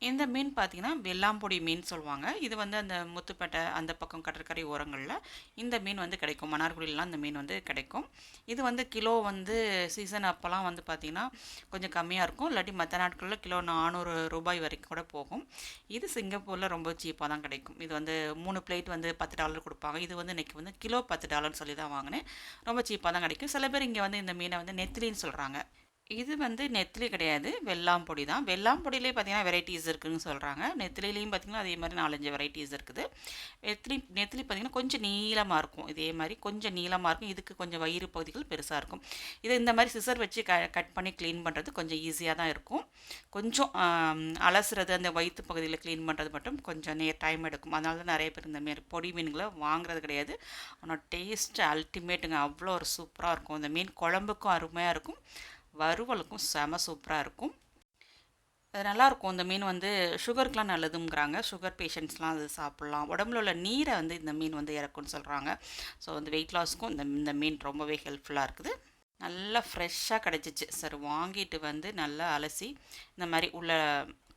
இந்த மீன் பார்த்தீங்கன்னா, வெள்ளாம்பொடி மீன் சொல்லுவாங்க. இது வந்து அந்த முத்துப்பேட்டை அந்த பக்கம் கடற்கரை ஓரங்கள்ல இந்த மீன் வந்து கிடைக்கும். மன்னார்குடியிலலாம் இந்த மீன் வந்து கிடைக்கும். இது வந்து கிலோ வந்து சீசன் அப்போலாம் வந்து பார்த்தீங்கன்னா, கொஞ்சம் கம்மியா இருக்கும். இல்லாட்டி மத்த நாட்கள்ல கிலோ ரூ. 400 வரைக்கும் கூட போகும். இது சிங்கப்பூர்ல ரொம்ப சீப்பா தான் கிடைக்கும். இது வந்து 3 பிளேட் வந்து $10 குடுப்பாங்க. இது வந்து இன்னைக்கு வந்து கிலோ $10 சொல்லி தான் வாங்குனேன். ரொம்ப சீப்பா தான் கிடைக்கும். சில பேர் இங்க வந்து இந்த மீன வந்து நெத்திலின்னு சொல்றாங்க. இது வந்து நெத்திலி கிடையாது. வெள்ளாம்பொடி தான். வெள்ளாம்பொடியிலே பார்த்தீங்கன்னா வெரைட்டீஸ் இருக்குன்னு சொல்றாங்க. நெத்திலிலையும் பார்த்தீங்கன்னா, அதே மாரி 4, 5 வெரைட்டீஸ் இருக்குது. நெத்திலி நெத்திலி பார்த்தீங்கன்னா, கொஞ்சம் நீளமா இருக்கும். இதே மாரி கொஞ்சம் நீளமா இருக்கும். இதுக்கு கொஞ்சம் வயிறு பகுதிகள் பெருசா இருக்கும். இத இந்த மாரி சிசர் வச்சு கட் பண்ணி கிளீன் பண்றது கொஞ்சம் ஈஸியா தான் இருக்கும். கொஞ்சம் அலசுறது, அந்த வயித்து பகுதியில கிளீன் பண்றது மட்டும் கொஞ்சம் டைம் எடுக்கும். அதனால தான் நெறைய பேர் இந்த மாரி பொடி மீன்கள வாங்குறது கிடையாது. ஆனா டேஸ்ட் அல்டிமேட்டுங்க. அவ்வளோ ஒரு சூப்பரா இருக்கும். இந்த மீன் குழம்புக்கும் அருமையா இருக்கும். வறுவலுக்கும் செம சூப்பரா இருக்கும். அது நல்லாயிருக்கும். இந்த மீன் வந்து சுகருக்குலாம் நல்லதுங்கிறாங்க. சுகர் பேஷண்ட்ஸ்லாம் அது சாப்பிட்லாம். உடம்புல உள்ள நீரை வந்து இந்த மீன் வந்து இறக்கும்னு சொல்கிறாங்க. ஸோ வந்து வெயிட் லாஸ்க்கும் இந்த இந்த மீன் ரொம்பவே ஹெல்ப்ஃபுல்லாக இருக்குது. நல்லா ஃப்ரெஷ்ஷாக கிடச்சிச்சு. சரி வாங்கிட்டு வந்து நல்லா அலசி இந்த மாதிரி உள்ள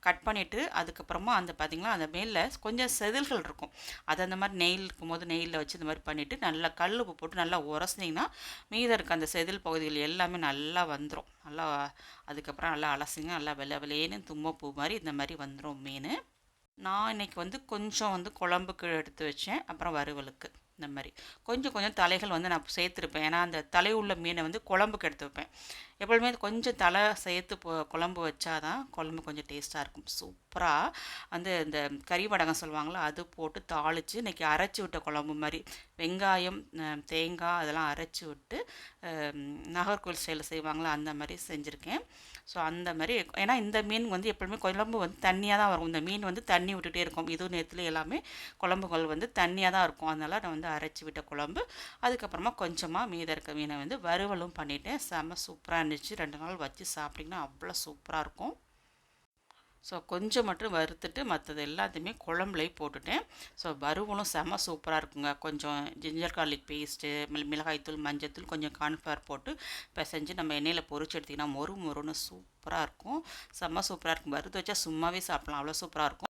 கட் பண்ணிவிட்டு அதுக்கப்புறமா அந்த பார்த்திங்களா அந்த மேலே கொஞ்சம் செதில்கள் இருக்கும். அது அந்த மாதிரி நெயில் இருக்கும்போது நெயிலில் வச்சு இந்த மாதிரி பண்ணிவிட்டு நல்லா கல் உப்பு போட்டு நல்லா உரசினீங்கன்னா மீதம் இருக்க அந்த செதில் பகுதிகள் எல்லாமே நல்லா வந்துடும். நல்லா அதுக்கப்புறம் நல்லா அலசிங்க நல்லா வெள்ளை வெள்ளையேன்னு தும்பப்பூ மாதிரி இந்த மாதிரி வந்துடும் மீன். நான் இன்னைக்கு வந்து கொஞ்சம் வந்து குழம்புக்கு எடுத்து வச்சேன். அப்புறம் வறுவலுக்கு இந்த மாதிரி கொஞ்சம் கொஞ்சம் தலைகள் வந்து நான் சேர்த்துருப்பேன். ஏன்னா அந்த தலை உள்ள மீனை வந்து குழம்புக்கு எடுத்து வைப்பேன். எப்பொழுதுமே கொஞ்சம் தலை சேர்த்து குழம்பு வச்சாதான் குழம்பு கொஞ்சம் டேஸ்ட்டாக இருக்கும். சூப்பராக வந்து இந்த கறி வடகம் சொல்லுவாங்களா அது போட்டு தாளித்து இன்னைக்கு அரைச்சி விட்ட குழம்பு மாதிரி வெங்காயம் தேங்காய் அதெல்லாம் அரைச்சி விட்டு நாகர்கோவில் ஸ்டைலில் செய்வாங்களா அந்த மாதிரி செஞ்சுருக்கேன். ஸோ அந்த மாதிரி ஏன்னா இந்த மீன் வந்து எப்பொழுதுமே குழம்பு வந்து தண்ணியாக தான் வரும். இந்த மீன் வந்து தண்ணி விட்டுட்டே இருக்கும். இதுவும் நேரத்தில் எல்லாமே குழம்புகள் வந்து தண்ணியாக தான் இருக்கும். அதனால் நான் வந்து அரைச்சி விட்ட குழம்பு அதுக்கப்புறமா கொஞ்சமாக மீதம் இருக்க மீனை வந்து வறுவலும் பண்ணிட்டேன். செம சூப்பராக இருந்துச்சு. 2 நாள் வச்சு சாப்பிட்டிங்கன்னா அவ்வளோ சூப்பராக இருக்கும். ஸோ கொஞ்சம் மட்டும் வறுத்துட்டு மற்றது எல்லாத்தையுமே குழம்புலையே போட்டுட்டேன். ஸோ வறுவலும் செம சூப்பராக இருக்குங்க. கொஞ்சம் ஜிஞ்சர் கார்லிக் பேஸ்ட்டு மிளகாய்த்தூள் மஞ்சத்தூள் கொஞ்சம் கார்ன்ஃப்ளவர் போட்டு பிசைஞ்சு நம்ம எண்ணெயில் பொரிச்சு எடுத்திங்கன்னா மொறு மொறுன்னு சூப்பராக இருக்கும். செம்ம சூப்பராக இருக்கும். வறுத்து வச்சா சும்மாவே சாப்பிட்லாம். அவ்வளோ சூப்பராக இருக்கும்.